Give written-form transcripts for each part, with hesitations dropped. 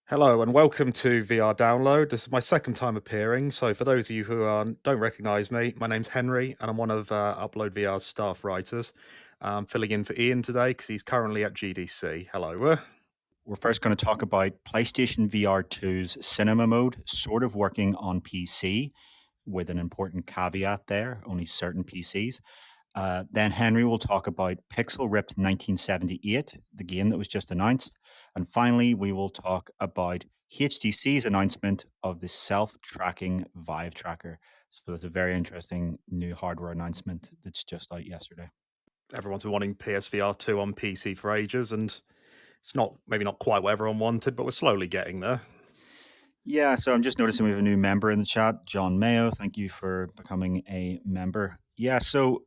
Hello and welcome to VR Download. This is my second time appearing. So, for those of you who don't recognize me, my name's Henry and I'm one of UploadVR's staff writers. I'm filling in for Ian today because he's currently at GDC. Hello. We're first going to talk about PlayStation VR 2's cinema mode, sort of working on PC, with an important caveat there, only certain PCs. Then Henry will talk about Pixel Ripped 1978, the game that was just announced. And finally, we will talk about HTC's announcement of the self-tracking Vive tracker. So that's a very interesting new hardware announcement that's just out yesterday. Everyone's been wanting PSVR 2 on PC for ages, and it's not maybe not quite what everyone wanted, but we're slowly getting there. Yeah, so I'm just noticing we have a new member in the chat, John Mayo. Thank you for becoming a member. Yeah, so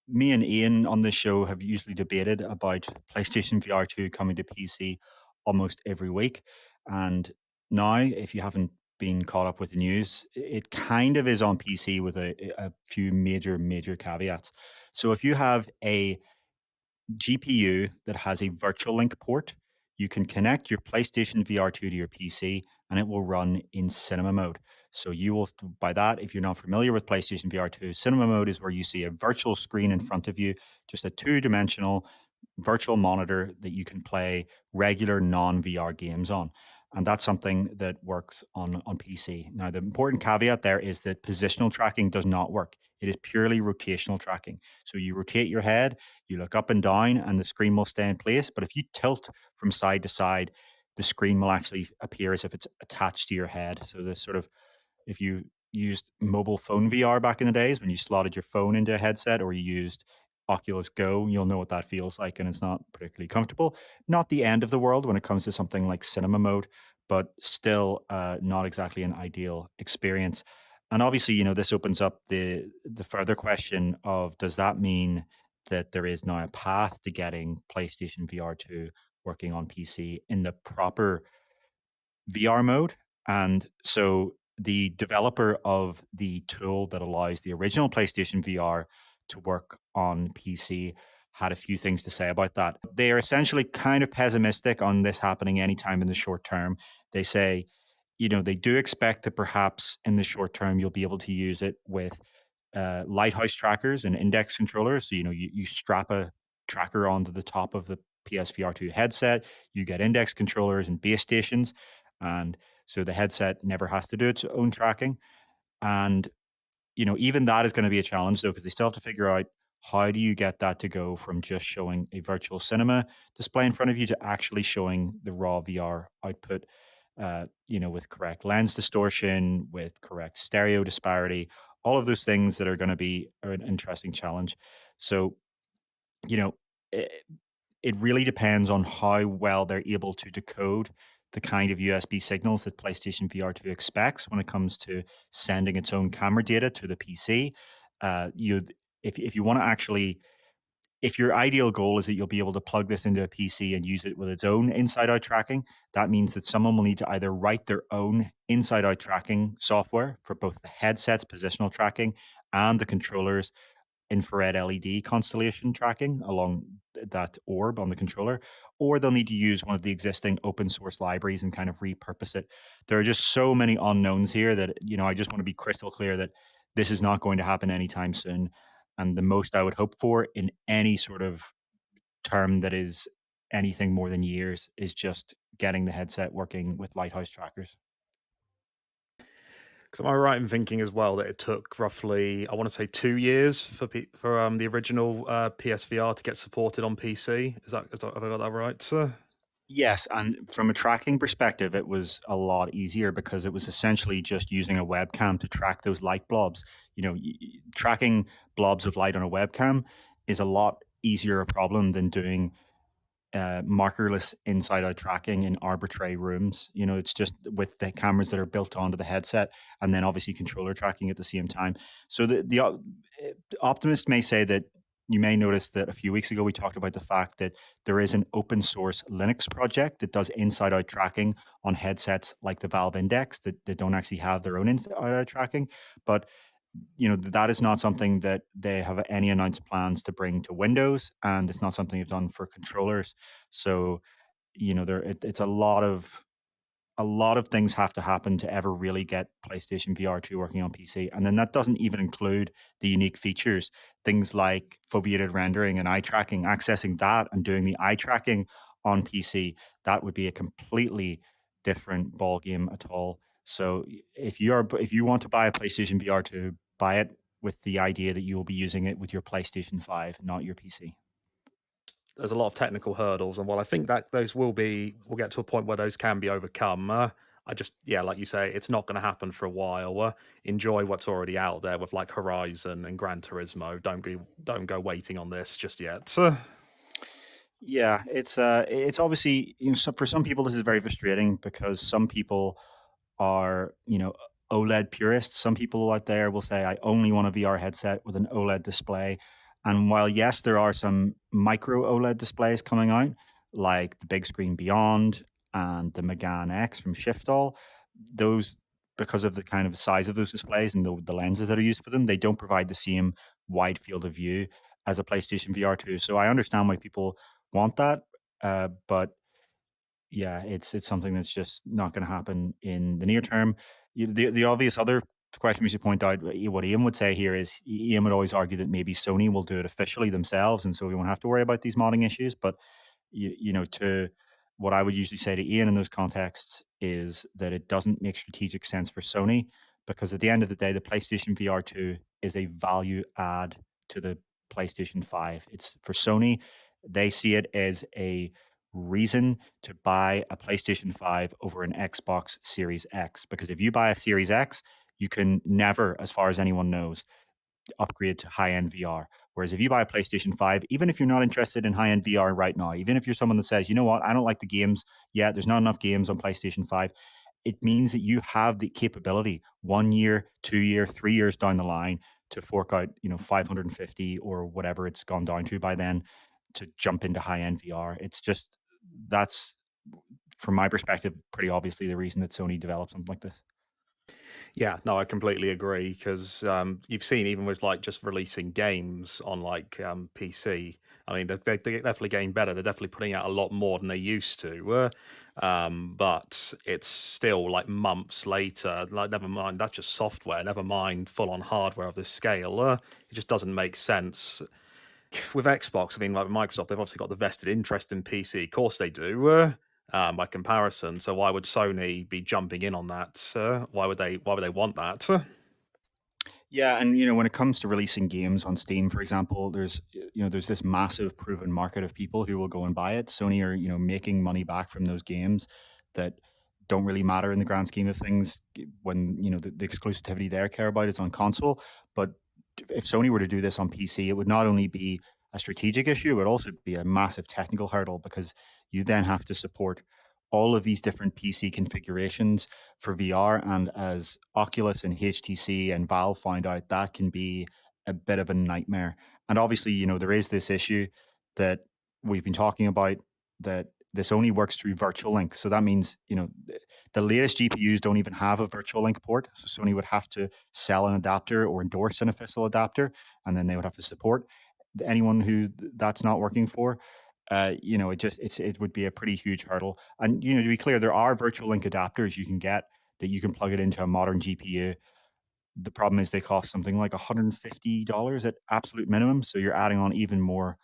me and Ian on this show have usually debated about PlayStation VR 2 coming to PC almost every week. And now, if you haven't been caught up with the news, it kind of is on PC with a few major caveats. So if you have a GPU that has a virtual link port, you can connect your PlayStation VR 2 to your PC and it will run in cinema mode. So you will, by that, if you're not familiar with PlayStation VR 2, cinema mode is where you see a virtual screen in front of you, just a two-dimensional virtual monitor that you can play regular non-VR games on. And that's something that works on PC. Now, the important caveat there is that positional tracking does not work. It is purely rotational tracking. So you rotate your head, you look up and down, and the screen will stay in place. But if you tilt from side to side, the screen will actually appear as if it's attached to your head. So this sort of, if you used mobile phone VR back in the days when you slotted your phone into a headset, or you used Oculus Go, you'll know what that feels like, and it's not particularly comfortable. Not the end of the world when it comes to something like cinema mode, but still not exactly an ideal experience. And obviously, this opens up the further question of, does that mean that there is now a path to getting PlayStation VR 2 working on PC in the proper VR mode? And so the developer of the tool that allows the original PlayStation VR to work on PC had a few things to say about that. They are essentially kind of pessimistic on this happening anytime in the short term. They say, they do expect that perhaps in the short term you'll be able to use it with lighthouse trackers and index controllers. So, you strap a tracker onto the top of the PSVR 2 headset, you get index controllers and base stations. And so the headset never has to do its own tracking. And, even that is going to be a challenge, though, because they still have to figure out, how do you get that to go from just showing a virtual cinema display in front of you to actually showing the raw VR output, with correct lens distortion, with correct stereo disparity, all of those things that are going to be an interesting challenge. So, you know, it, it really depends on how well they're able to decode the kind of USB signals that PlayStation VR 2 expects when it comes to sending its own camera data to the PC. You, if you want to actually, if your ideal goal is that you'll be able to plug this into a PC and use it with its own inside out tracking, that means that someone will need to either write their own inside out tracking software for both the headset's positional tracking and the controller's infrared LED constellation tracking along that orb on the controller, or they'll need to use one of the existing open source libraries and kind of repurpose it. There are just so many unknowns here that, I just want to be crystal clear that this is not going to happen anytime soon. And the most I would hope for in any sort of term that is anything more than years is just getting the headset working with lighthouse trackers. So, am I right in thinking as well that it took roughly, I want to say, 2 years for the original PSVR to get supported on PC? Have I got that right, sir? Yes, and from a tracking perspective, it was a lot easier because it was essentially just using a webcam to track those light blobs. Tracking blobs of light on a webcam is a lot easier a problem than doing markerless inside-out tracking in arbitrary rooms. It's just with the cameras that are built onto the headset, and then obviously controller tracking at the same time. So the optimist may say that, you may notice that a few weeks ago we talked about the fact that there is an open source Linux project that does inside-out tracking on headsets like the Valve Index that don't actually have their own inside-out tracking, but that is not something that they have any announced plans to bring to Windows, and it's not something they've done for controllers. So, it's a lot of a lot of things have to happen to ever really get PlayStation VR 2 working on PC. And then that doesn't even include the unique features, things like foveated rendering and eye tracking, accessing that and doing the eye tracking on PC. That would be a completely different ball game at all. So if you want to buy a PlayStation VR 2, buy it with the idea that you will be using it with your PlayStation 5, not your PC. There's a lot of technical hurdles, and while I think that those will get to a point where those can be overcome, I just yeah, like you say, it's not going to happen for a while. Enjoy what's already out there with like Horizon and Gran Turismo. Don't go waiting on this just yet. Yeah, it's obviously, for some people this is very frustrating because some people are, OLED purists. Some people out there will say, I only want a VR headset with an OLED display. And while, yes, there are some micro OLED displays coming out, like the Big Screen Beyond and the Megane X from Shiftall, those, because of the kind of size of those displays and the lenses that are used for them, they don't provide the same wide field of view as a PlayStation VR 2. So I understand why people want that. But yeah, it's something that's just not going to happen in the near term. The obvious other question we should point out, what Ian would say here is Ian would always argue that maybe Sony will do it officially themselves, and so we won't have to worry about these modding issues. But to what I would usually say to Ian in those contexts is that it doesn't make strategic sense for Sony because at the end of the day, the PlayStation VR 2 is a value add to the PlayStation 5. It's for Sony, they see it as a reason to buy a PlayStation 5 over an Xbox Series X. Because if you buy a Series X, you can never, as far as anyone knows, upgrade to high end VR. Whereas if you buy a PlayStation 5, even if you're not interested in high end VR right now, even if you're someone that says, you know what, I don't like the games yet, there's not enough games on PlayStation 5, it means that you have the capability 1 year, 2 year, 3 years down the line to fork out, 550 or whatever it's gone down to by then to jump into high end VR. It's just that's from my perspective pretty obviously the reason that Sony developed something like this. Yeah, no, I completely agree because you've seen even with like just releasing games on like PC. I mean, they're definitely getting better. They're definitely putting out a lot more than they used to. But it's still like months later. Like, never mind, that's just software. Never mind full on hardware of this scale. It just doesn't make sense with Xbox. I mean, like Microsoft, they've obviously got the vested interest in PC. Of course, they do. By comparison, so why would Sony be jumping in on that? Why would they? Why would they want that? Yeah, and when it comes to releasing games on Steam, for example, there's this massive proven market of people who will go and buy it. Sony are, making money back from those games that don't really matter in the grand scheme of things when, the exclusivity they care about is on console. But if Sony were to do this on PC, it would not only be a strategic issue, it would also be a massive technical hurdle because you then have to support all of these different PC configurations for VR. And as Oculus and HTC and Valve found out, that can be a bit of a nightmare. And obviously, there is this issue that we've been talking about that this only works through virtual link. So that means, the latest GPUs don't even have a virtual link port. So Sony would have to sell an adapter or endorse an official adapter, and then they would have to support anyone who that's not working for. It would be a pretty huge hurdle. And to be clear, there are virtual link adapters you can get that you can plug it into a modern GPU. The problem is they cost something like $150 at absolute minimum, so you're adding on even more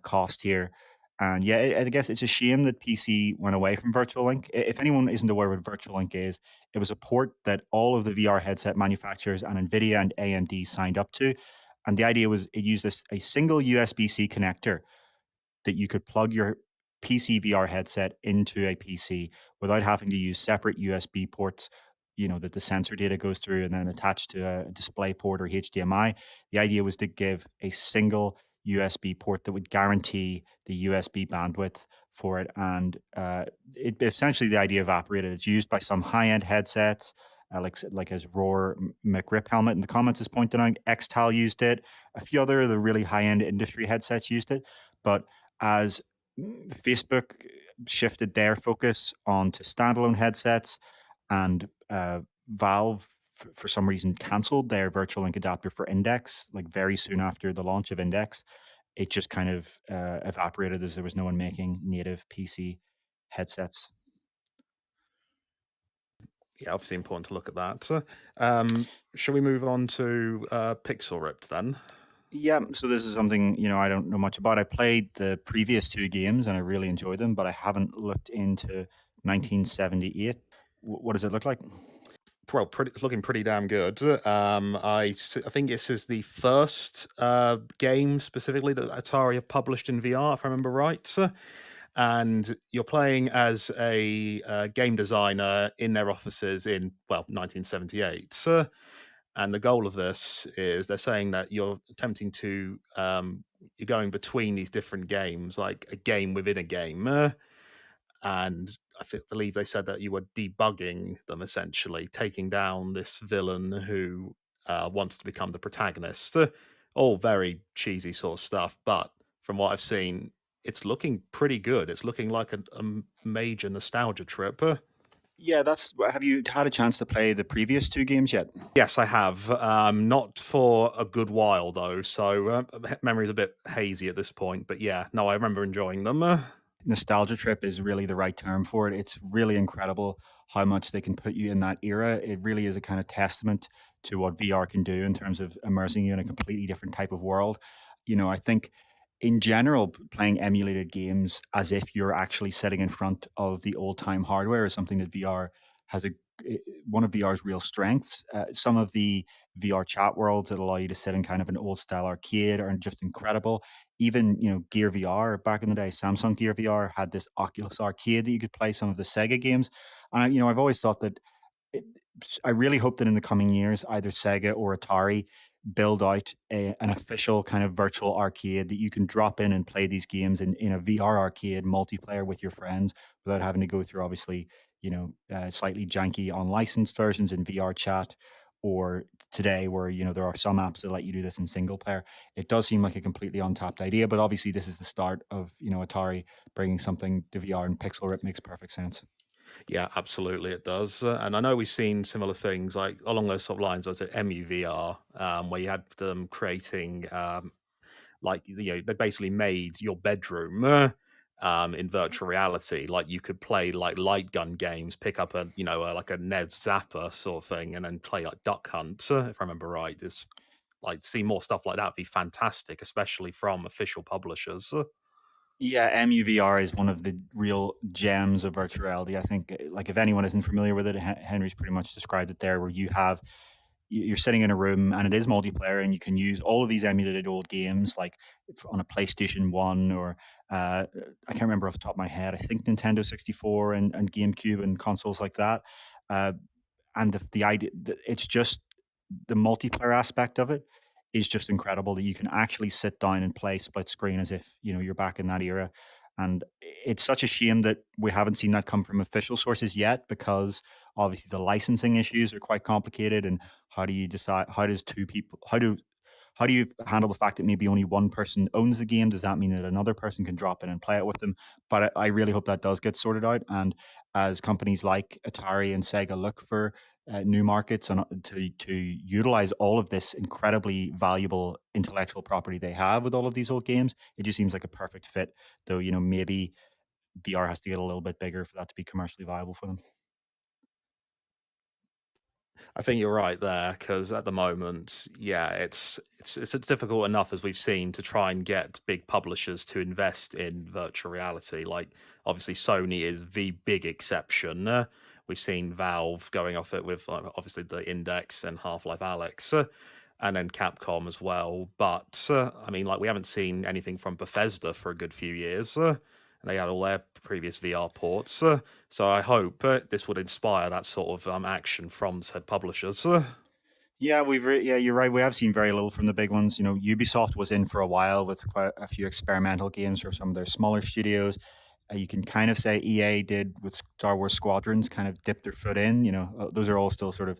cost here. And yeah, I guess it's a shame that PC went away from Virtual Link. If anyone isn't aware what Virtual Link is, it was a port that all of the VR headset manufacturers and NVIDIA and AMD signed up to. And the idea was it used a single USB-C connector that you could plug your PC VR headset into a PC without having to use separate USB ports, that the sensor data goes through and then attached to a display port or HDMI. The idea was to give a single USB port that would guarantee the USB bandwidth for it. And it essentially the idea evaporated. It's used by some high-end headsets, like as Roar McRib helmet in the comments is pointing out. Xtal used it. A few other of the really high-end industry headsets used it. But as Facebook shifted their focus onto standalone headsets and Valve, for some reason, canceled their virtual link adapter for Index, like very soon after the launch of Index. It just kind of evaporated as there was no one making native PC headsets. Yeah, obviously important to look at that. Shall we move on to Pixel Ripped then? Yeah, so this is something, I don't know much about. I played the previous two games and I really enjoyed them, but I haven't looked into 1978. What does it look like? Well, it's looking pretty damn good. I think this is the first game specifically that Atari have published in VR, if I remember right. And you're playing as a game designer in their offices in, well, 1978. And the goal of this is they're saying that you're attempting to you're going between these different games, like a game within a game. And believe they said that you were debugging them, essentially taking down this villain who wants to become the protagonist. All very cheesy sort of stuff, but from what I've seen, it's looking pretty good. It's looking like a major nostalgia trip. Yeah, have you had a chance to play the previous two games yet? Yes, I have. Not for a good while though, so memory's a bit hazy at this point. But yeah, no, I remember enjoying them. Nostalgia trip is really the right term for it. It's really incredible how much they can put you in that era. It really is a kind of testament to what VR can do in terms of immersing you in a completely different type of world. I think in general, playing emulated games as if you're actually sitting in front of the old time hardware is something that VR has one of VR's real strengths. Some of the VR chat worlds that allow you to sit in kind of an old style arcade are just incredible. Even Gear VR back in the day, Samsung Gear VR had this Oculus Arcade that you could play some of the Sega games, and I've always thought that it, I really hope that in the coming years, either Sega or Atari build out an official kind of virtual arcade that you can drop in and play these games in a VR arcade multiplayer with your friends without having to go through obviously slightly janky unlicensed versions in VR chat, or today where there are some apps that let you do this in single player. It does seem like a completely untapped idea, but obviously this is the start of Atari bringing something to VR, and Pixel Rip makes perfect sense. Yeah, absolutely, it does. And I know we've seen similar things like along those sort of lines. Was it MUVR, where you had them creating like they basically made your bedroom in virtual reality. Like you could play like light gun games, pick up a like a Ned Zapper sort of thing, and then play like Duck Hunt. If I remember right, it's like see more stuff like that would be fantastic, especially from official publishers. Yeah, MUVR is one of the real gems of virtual reality. I think, like, if anyone isn't familiar with it, Henry's pretty much described it there, where you're sitting in a room and it is multiplayer, and you can use all of these emulated old games, like on a PlayStation One or I can't remember off the top of my head. I think Nintendo 64 and GameCube and consoles like that. Uh, and the idea that it's just the multiplayer aspect of it is just incredible that you can actually sit down and play split screen as if you're back in that era. And it's such a shame that we haven't seen that come from official sources yet, because obviously the licensing issues are quite complicated. And how do you decide, how do you handle the fact that maybe only one person owns the game? Does that mean that another person can drop in and play it with them? But I really hope that does get sorted out. And as companies like Atari and Sega look for new markets and to utilize all of this incredibly valuable intellectual property they have with all of these old games, it just seems like a perfect fit. Though maybe VR has to get a little bit bigger for that to be commercially viable for them. I think you're right there because at the moment, yeah, it's difficult enough as we've seen to try and get big publishers to invest in virtual reality. Like obviously, Sony is the big exception. We've seen Valve going off it with obviously the Index and Half Life Alex, and then Capcom as well. But I mean, like we haven't seen anything from Bethesda for a good few years. And they had all their previous VR ports. So I hope this would inspire that sort of action from said publishers. Yeah, yeah, you're right. We have seen very little from the big ones. Ubisoft was in for a while with quite a few experimental games for some of their smaller studios. You can kind of say EA did with Star Wars Squadrons, kind of dipped their foot in. Those are all still sort of,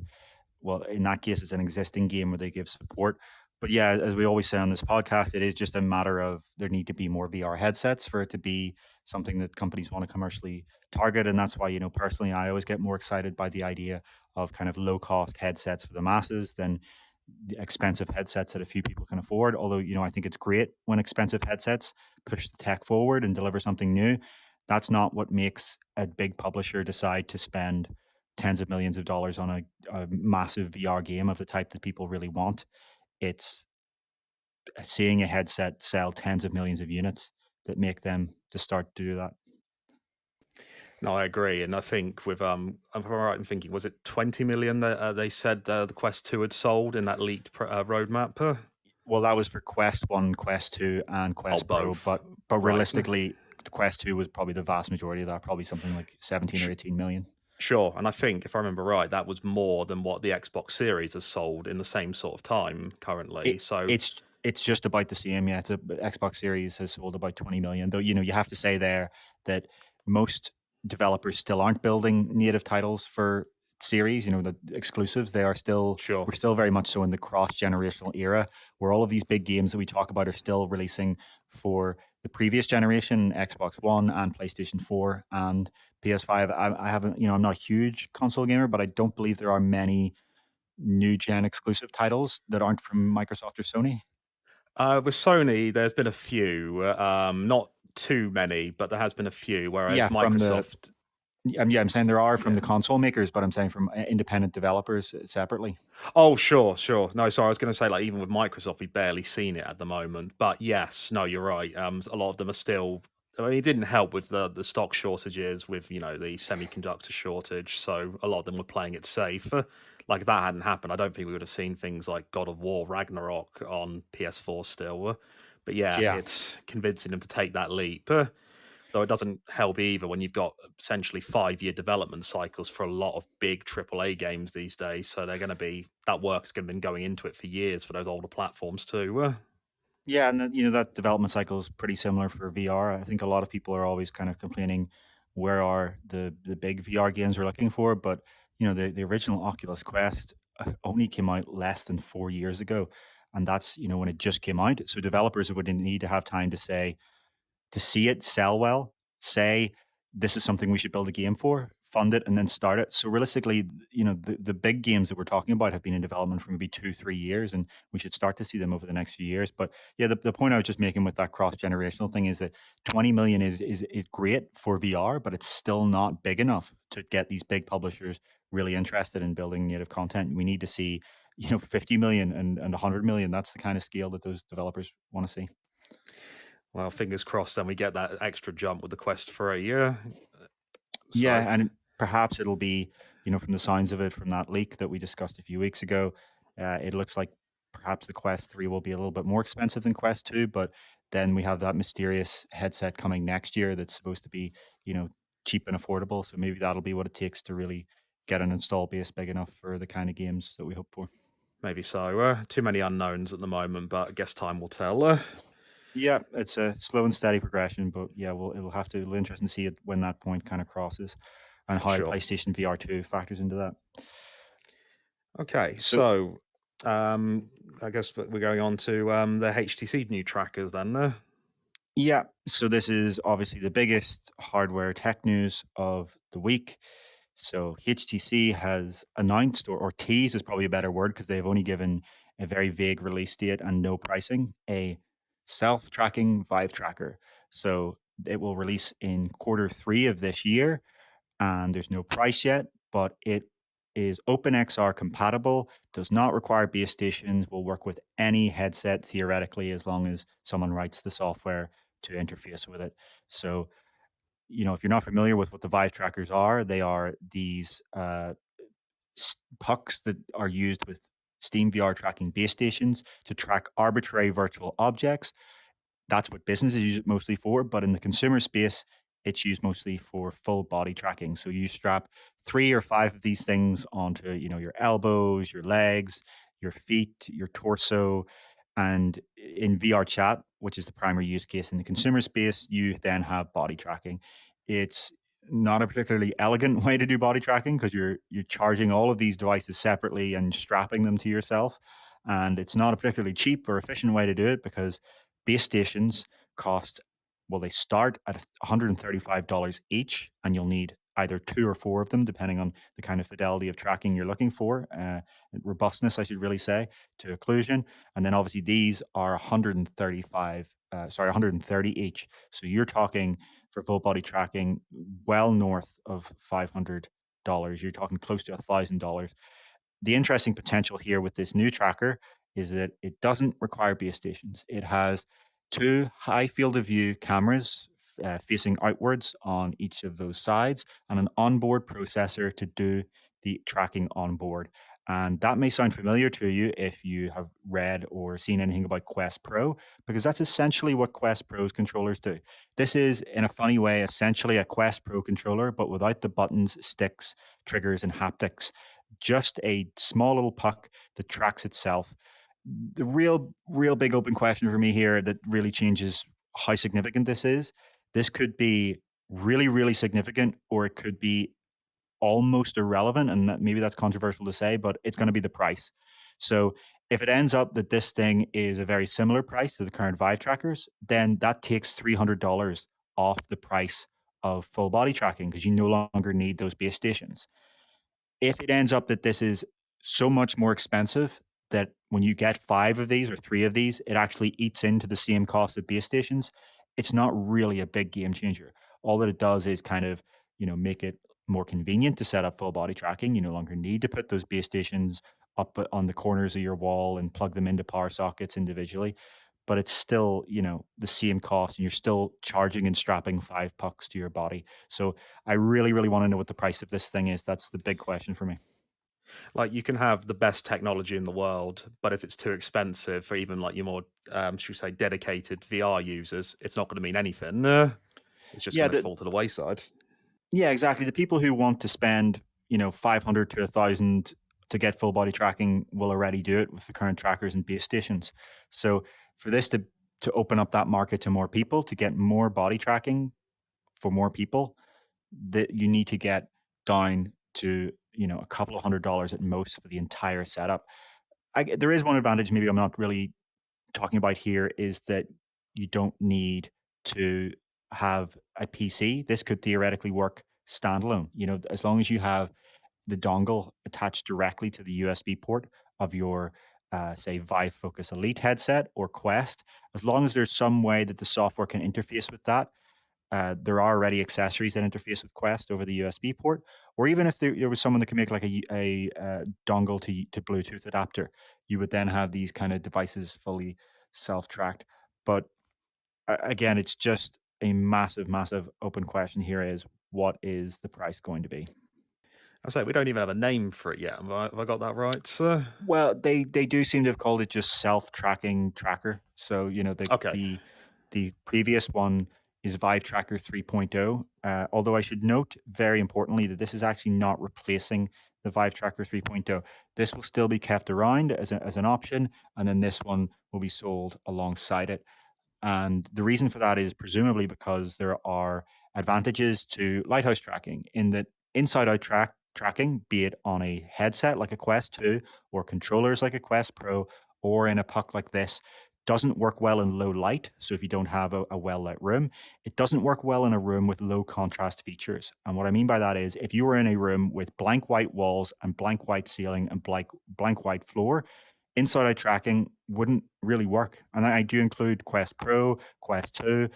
well, in that case, it's an existing game where they give support. But yeah, as we always say on this podcast, it is just a matter of there need to be more VR headsets for it to be something that companies want to commercially target. And that's why, personally, I always get more excited by the idea of kind of low cost headsets for the masses than the expensive headsets that a few people can afford. Although, I think it's great when expensive headsets push the tech forward and deliver something new. That's not what makes a big publisher decide to spend tens of millions of dollars on a massive VR game of the type that people really want. It's seeing a headset sell tens of millions of units that make them to start to do that. No, I agree, and I think with if I'm right in thinking, was it 20 million that they said the Quest 2 had sold in that leaked roadmap? Well, that was for Quest 1, Quest 2, and Oh, Quest Pro, both. but Right. realistically, the Quest 2 was probably the vast majority of that, probably something like 17 or Sh- 18 million. Sure, and I think if I remember right, that was more than what the Xbox Series has sold in the same sort of time currently. It So it's just about the same, yeah. It's a Xbox Series has sold about 20 million, though, you have to say there that most developers still aren't building native titles for series, the exclusives. sure. We're still very much so in the cross-generational era where all of these big games that we talk about are still releasing for the previous generation, Xbox One and PlayStation 4 and PS5. I haven't, I'm not a huge console gamer, but I don't believe there are many new gen exclusive titles that aren't from Microsoft or Sony. With Sony, there's been a few, not too many, but there has been a few. Whereas Yeah, Microsoft, I'm saying there are from yeah. the console makers, but I'm saying from independent developers separately. Oh, sure, sure. No, sorry, I was going to say, like, even with Microsoft, we've barely seen it at the moment. But yes, no, you're right. A lot of them are still. I mean, it didn't help with the stock shortages, with the semiconductor shortage. So a lot of them were playing it safe. Like if that hadn't happened, I don't think we would have seen things like God of War Ragnarok on PS4 still. But yeah, Yeah, it's convincing them to take that leap. Though it doesn't help either when you've got essentially 5-year development cycles for a lot of big AAA games these days. So they're going to be that work's going to been going into it for years for those older platforms too. yeah, and that development cycle is pretty similar for VR. I think a lot of people are always kind of complaining, where are the big VR games we're looking for? But the original Oculus Quest only came out less than 4 years ago, and that's when it just came out. So developers would need to have time to see it sell well, say this is something we should build a game for, fund it, and then start it. So realistically, the big games that we're talking about have been in development for maybe 2, 3 years, and we should start to see them over the next few years. But yeah, the point I was just making with that cross generational thing is that 20 million is great for VR, but it's still not big enough to get these big publishers really interested in building native content. We need to see 50 million and 100 million. That's the kind of scale that those developers want to see. Well, fingers crossed. Then we get that extra jump with the Quest 3. Yeah. So Yeah, and perhaps it'll be, from the signs of it from that leak that we discussed a few weeks ago, it looks like perhaps the Quest 3 will be a little bit more expensive than Quest 2, but then we have that mysterious headset coming next year that's supposed to be, cheap and affordable. So maybe that'll be what it takes to really get an install base big enough for the kind of games that we hope for. maybe so. Too many unknowns at the moment, but I guess time will tell. Yeah, it's a slow and steady progression, but yeah, it'll be interesting to see it when that point kind of crosses and For how sure. PlayStation VR 2 factors into that. Okay, So so I guess we're going on to the HTC new trackers then. yeah, so this is obviously the biggest hardware tech news of the week. So HTC has announced, or teased is probably a better word because they've only given a very vague release date and no pricing, a self-tracking Vive tracker. So it will release in quarter 3 of this year, and there's no price yet, but it is OpenXR compatible, does not require base stations, will work with any headset theoretically as long as someone writes the software to interface with it. So, if you're not familiar with what the Vive trackers are, they are these pucks that are used with Steam VR tracking base stations to track arbitrary virtual objects. That's what businesses use it mostly for, but in the consumer space, it's used mostly for full body tracking. So you strap 3 or 5 of these things onto, your elbows, your legs, your feet, your torso, and in VR chat, which is the primary use case in the consumer space, you then have body tracking. It's not a particularly elegant way to do body tracking because you're charging all of these devices separately and strapping them to yourself. And it's not a particularly cheap or efficient way to do it because base stations cost, well, they start at $135 each, and you'll need either 2 or 4 of them, depending on the kind of fidelity of tracking you're looking for, robustness, I should really say, to occlusion. And then obviously these are 130 each. So you're talking for full body tracking well north of $500. $1,500. You're talking close to $1,000. The interesting potential here with this new tracker is that it doesn't require base stations. It has two high field of view cameras facing outwards on each of those sides and an onboard processor to do the tracking on board. And that may sound familiar to you if you have read or seen anything about Quest Pro, because that's essentially what Quest Pro's controllers do. This is, in a funny way, essentially a Quest Pro controller, but without the buttons, sticks, triggers, and haptics. Just a small little puck that tracks itself. The real big open question for me here that really changes how significant this is. This could be really, really significant, or it could be almost irrelevant, and maybe that's controversial to say, but it's going to be the price. So if it ends up that this thing is a very similar price to the current Vive trackers, then that takes $300 off the price of full body tracking because you no longer need those base stations. If it ends up that this is so much more expensive that when you get 5 of these or 3 of these, it actually eats into the same cost of base stations, it's not really a big game changer. All that it does is kind of, make it more convenient to set up full body tracking. You no longer need to put those base stations up on the corners of your wall and plug them into power sockets individually, but it's still, the same cost, and you're still charging and strapping 5 pucks to your body. So I really, really want to know what the price of this thing is. That's the big question for me. Like, you can have the best technology in the world, but if it's too expensive for even like your more, should we say, dedicated VR users, it's not going to mean anything. It's just Yeah, going to fall to the wayside. yeah, exactly. The people who want to spend, 500 to 1,000 to get full body tracking will already do it with the current trackers and base stations. So for this to open up that market to more people, to get more body tracking for more people, that you need to get down to, a couple of $100 at most for the entire setup. There is one advantage maybe I'm not really talking about here, is that you don't need to have a PC. This could theoretically work standalone. As long as you have the dongle attached directly to the USB port of your, say, Vive Focus Elite headset or Quest, as long as there's some way that the software can interface with that. There are already accessories that interface with Quest over the USB port, or even if there was someone that can make like a dongle to Bluetooth adapter, you would then have these kind of devices fully self-tracked. But again, it's just a massive, massive open question here: is what is the price going to be? I say we don't even have a name for it yet. Have I got that right? Well, they do seem to have called it just self-tracking tracker. So, Okay. the previous one is Vive Tracker 3.0. Although I should note very importantly that this is actually not replacing the Vive Tracker 3.0. This will still be kept around as an option, and then this one will be sold alongside it. And the reason for that is presumably because there are advantages to lighthouse tracking in that inside out tracking, be it on a headset like a Quest 2 or controllers like a Quest Pro or in a puck like this, doesn't work well in low light. So if you don't have a well lit room, it doesn't work well in a room with low contrast features. And what I mean by that is if you were in a room with blank white walls and blank white ceiling and blank white floor, inside out tracking wouldn't really work. And I do include Quest Pro, Quest 2.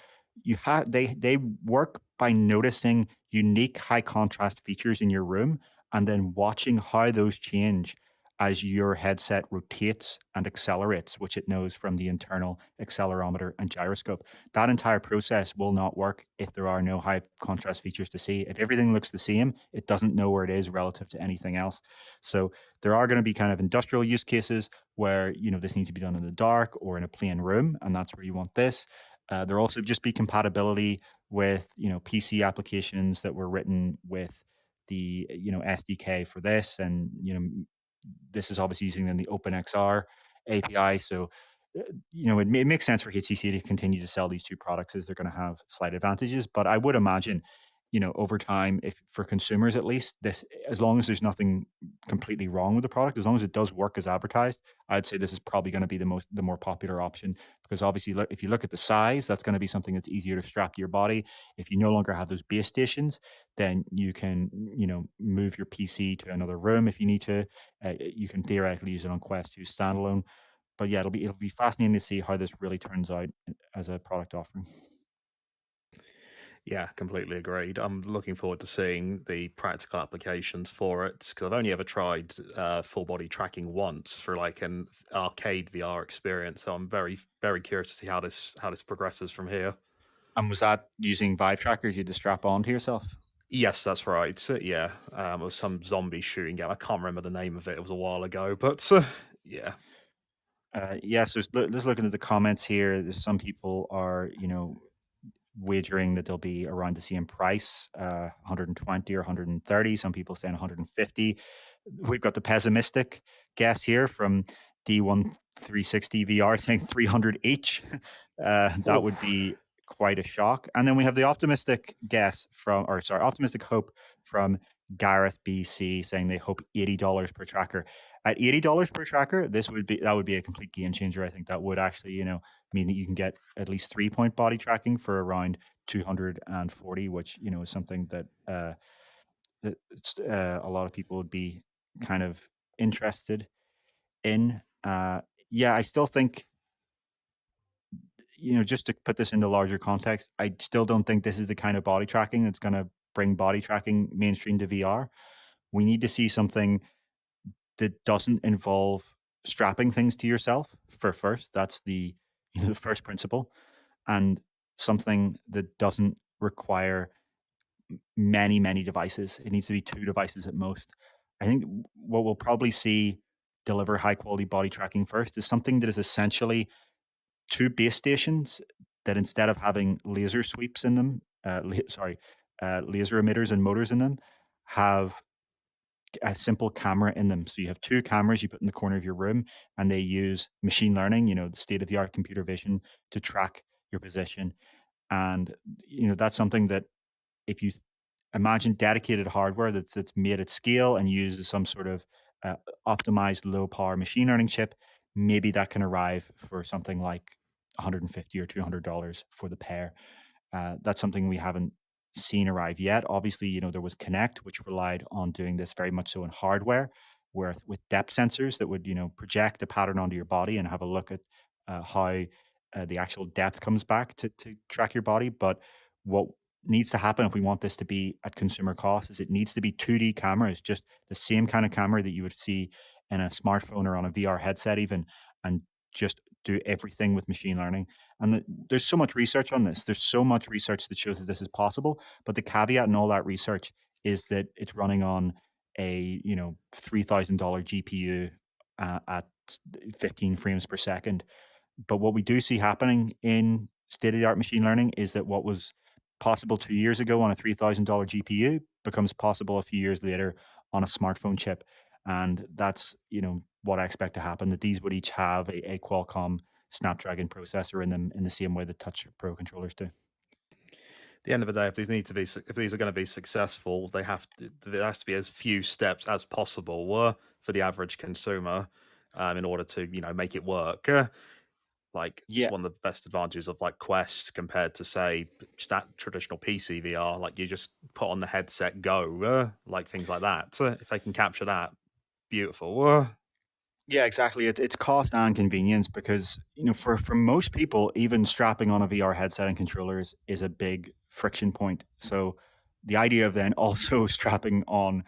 They work by noticing unique high contrast features in your room and then watching how those change as your headset rotates and accelerates, which it knows from the internal accelerometer and gyroscope. That entire process will not work if there are no high contrast features to see. If everything looks the same, it doesn't know where it is relative to anything else. So there are going to be kind of industrial use cases where this needs to be done in the dark or in a plain room, and that's where you want this. There also just be compatibility with PC applications that were written with the SDK for this, and this is obviously using then the OpenXR API. So it makes sense for HTC to continue to sell these two products as they're going to have slight advantages. But I would imagine, over time, if for consumers at least, this as long as there's nothing completely wrong with the product, as long as it does work as advertised, I'd say this is probably going to be the more popular option because obviously, if you look at the size, that's going to be something that's easier to strap to your body. If you no longer have those base stations, then you can move your PC to another room if you need to. You can theoretically use it on Quest 2 standalone. But yeah, it'll be fascinating to see how this really turns out as a product offering. Yeah, completely agreed. I'm looking forward to seeing the practical applications for it because I've only ever tried full body tracking once for like an arcade VR experience. So I'm very curious to see how this progresses from here. And was that using Vive trackers you had to strap on to yourself? Yes, that's right. Yeah, it was some zombie shooting game. I can't remember the name of it. It was a while ago, but yeah. Yes, just looking at the comments here, there's some people are, wagering that they'll be around the same price, 120 or 130. Some people saying 150. We've got the pessimistic guess here from D1360 VR saying 300 each. That would Oof. be quite a shock. And then we have the optimistic guess from, or sorry, optimistic hope from Gareth BC saying they hope $80 per tracker. At $80 per tracker, that would be a complete game changer. I think that would actually, mean that you can get at least 3-point body tracking for around 240, which is something that a lot of people would be kind of interested in. Yeah, I still think, just to put this into larger context, I still don't think this is the kind of body tracking that's going to bring body tracking mainstream to VR. We need to see something that doesn't involve strapping things to yourself for first. That's the the first principle, and something that doesn't require many devices. It needs to be 2 devices at most. I think what we'll probably see deliver high quality body tracking first is something that is essentially 2 base stations that instead of having laser sweeps in them, laser emitters and motors in them, have a simple camera in them. So you have 2 cameras you put in the corner of your room, and they use machine learning, the state of the art computer vision to track your position. And that's something that if you imagine dedicated hardware that's made at scale and uses some sort of uh, optimized low power machine learning chip, maybe that can arrive for something like 150 or $200 for the pair. That's something we haven't seen arrive yet. Obviously, there was Connect, which relied on doing this very much so in hardware, where with depth sensors that would, project a pattern onto your body and have a look at how the actual depth comes back to track your body. But what needs to happen if we want this to be at consumer cost is it needs to be 2D cameras, just the same kind of camera that you would see in a smartphone or on a VR headset, even, and just do everything with machine learning. And there's so much research on this. There's so much research that shows that this is possible. But the caveat in all that research is that it's running on a $3,000 GPU at 15 frames per second. But what we do see happening in state of the art machine learning is that what was possible 2 years ago on a $3,000 GPU becomes possible a few years later on a smartphone chip. And that's what I expect to happen. That these would each have a Qualcomm Snapdragon processor in them in the same way that Touch Pro controllers do. The end of the day, if these are going to be successful, there has to be as few steps as possible for the average consumer in order to make it work. Like it's Yeah, one of the best advantages of like Quest compared to say just that traditional PC VR. Like you just put on the headset, go like things like that. If they can capture that, beautiful. yeah, exactly. It's cost and convenience because for most people, even strapping on a VR headset and controllers is a big friction point. So the idea of then also strapping on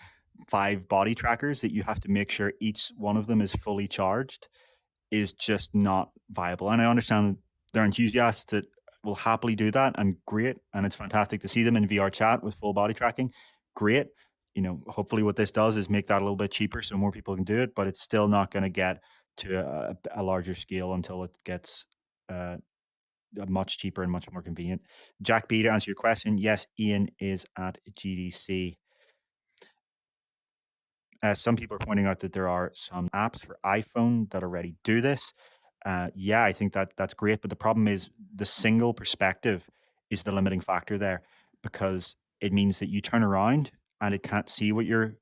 5 body trackers that you have to make sure each one of them is fully charged is just not viable. And I understand there are enthusiasts that will happily do that, and great. And it's fantastic to see them in VR chat with full body tracking. Great. Hopefully what this does is make that a little bit cheaper so more people can do it, but it's still not going to get to a larger scale until it gets uh, much cheaper and much more convenient. Jack B, to answer your question, yes, Ian is at GDC. Some people are pointing out that there are some apps for iPhone that already do this. Yeah, I think that's great, but the problem is the single perspective is the limiting factor there because it means that you turn around and it can't see what your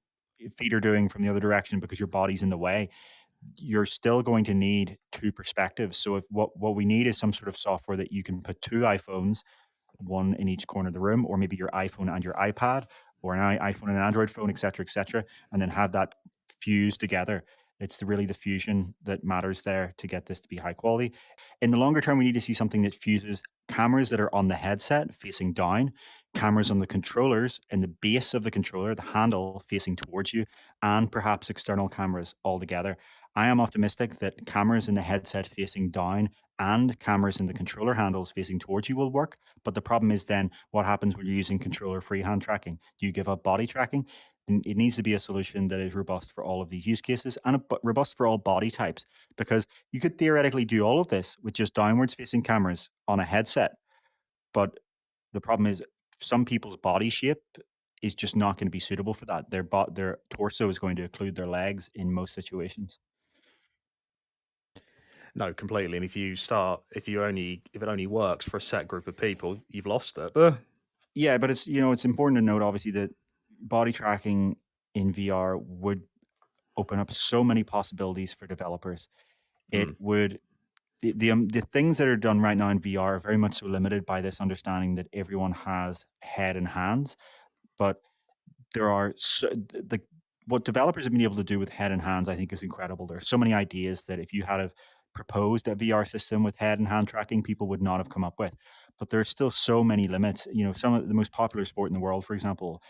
feet are doing from the other direction because your body's in the way. You're still going to need 2 perspectives. So if what we need is some sort of software that you can put 2 iPhones, one in each corner of the room, or maybe your iPhone and your iPad, or an iPhone and an Android phone, etc., and then have that fused together. It's really the fusion that matters there to get this to be high quality. In the longer term, we need to see something that fuses cameras that are on the headset facing down cameras on the controllers in the base of the controller, the handle facing towards you, and perhaps external cameras altogether. I am optimistic that cameras in the headset facing down and cameras in the controller handles facing towards you will work. But the problem is then what happens when you're using controller freehand tracking? Do you give up body tracking? It needs to be a solution that is robust for all of these use cases and robust for all body types, because you could theoretically do all of this with just downwards facing cameras on a headset. But the problem is some people's body shape is just not going to be suitable for that. Their torso is going to occlude their legs in most situations. No, completely. And if it only works for a set group of people, you've lost it. Yeah, but it's important to note obviously that body tracking in VR would open up so many possibilities for developers. It Hmm. would the things that are done right now in VR are very much so limited by this understanding that everyone has head and hands, but there are the what developers have been able to do with head and hands, I think, is incredible. There are so many ideas that if you had have proposed a VR system with head and hand tracking, people would not have come up with. But there's still so many limits. Some of the most popular sport in the world, for example,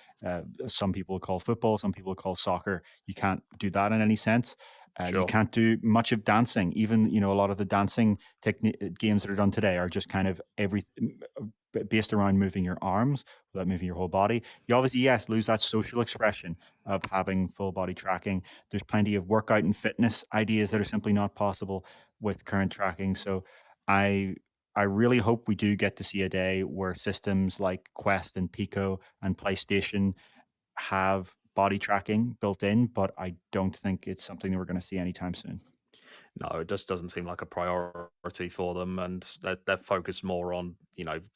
some people call football, some people call soccer. You can't do that in any sense. You Sure. can't do much of dancing. Even a lot of the dancing games that are done today are just kind of based around moving your arms without moving your whole body. You obviously, yes, lose that social expression of having full body tracking. There's plenty of workout and fitness ideas that are simply not possible with current tracking. So I I really hope we do get to see a day where systems like Quest and Pico and PlayStation have body tracking built in, but I don't think it's something that we're going to see anytime soon. No, it just doesn't seem like a priority for them, and they're focused more on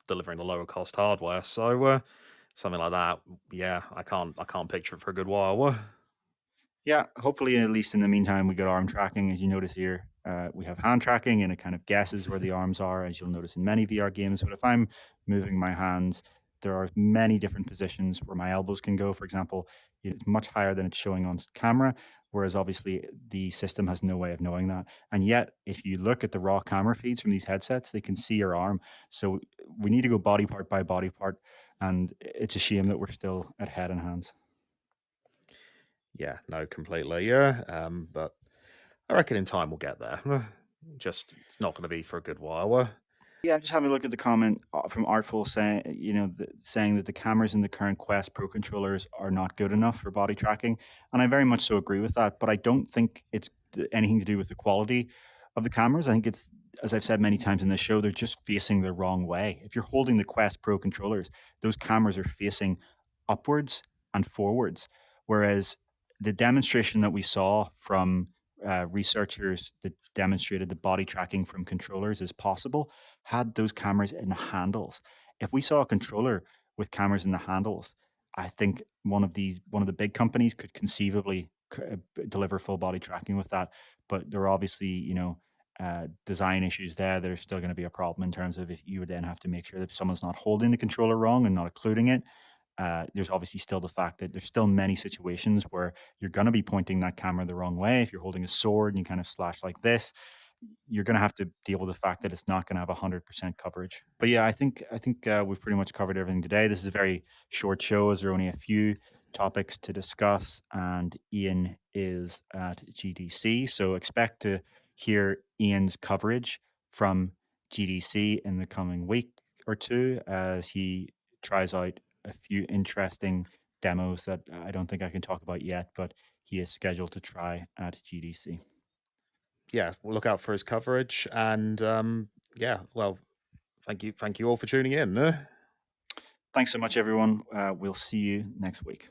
delivering the lower cost hardware. So something like that, yeah, I can't picture it for a good while. Yeah, hopefully, at least in the meantime, we get arm tracking. As you notice here, we have hand tracking and it kind of guesses where the arms are, as you'll notice in many VR games. But if I'm moving my hands, there are many different positions where my elbows can go. For example, it's much higher than it's showing on camera, whereas obviously the system has no way of knowing that. And yet, if you look at the raw camera feeds from these headsets, they can see your arm. So we need to go body part by body part. And it's a shame that we're still at head and hands. Yeah, no, completely. Yeah, but I reckon in time we'll get there. Just it's not going to be for a good while. Yeah, just having a look at the comment from Artful saying, saying that the cameras in the current Quest Pro controllers are not good enough for body tracking, and I very much so agree with that. But I don't think it's anything to do with the quality of the cameras. I think it's, as I've said many times in this show, they're just facing the wrong way. If you're holding the Quest Pro controllers, those cameras are facing upwards and forwards, whereas the demonstration that we saw from researchers that demonstrated the body tracking from controllers is possible had those cameras in the handles. If we saw a controller with cameras in the handles, I think one of the big companies could conceivably deliver full body tracking with that. But there are obviously, design issues there that are still going to be a problem in terms of if you would then have to make sure that someone's not holding the controller wrong and not occluding it. There's obviously still the fact that there's still many situations where you're going to be pointing that camera the wrong way. If you're holding a sword and you kind of slash like this, you're going to have to deal with the fact that it's not going to have 100% coverage. But yeah, I think we've pretty much covered everything today. This is a very short show, as there are only a few topics to discuss, and Ian is at GDC, so expect to hear Ian's coverage from GDC in the coming week or two as he tries out a few interesting demos that I don't think I can talk about yet, but he is scheduled to try at GDC. Yeah, we'll look out for his coverage, and yeah, well, thank you all for tuning in. Thanks so much, everyone. We'll see you next week.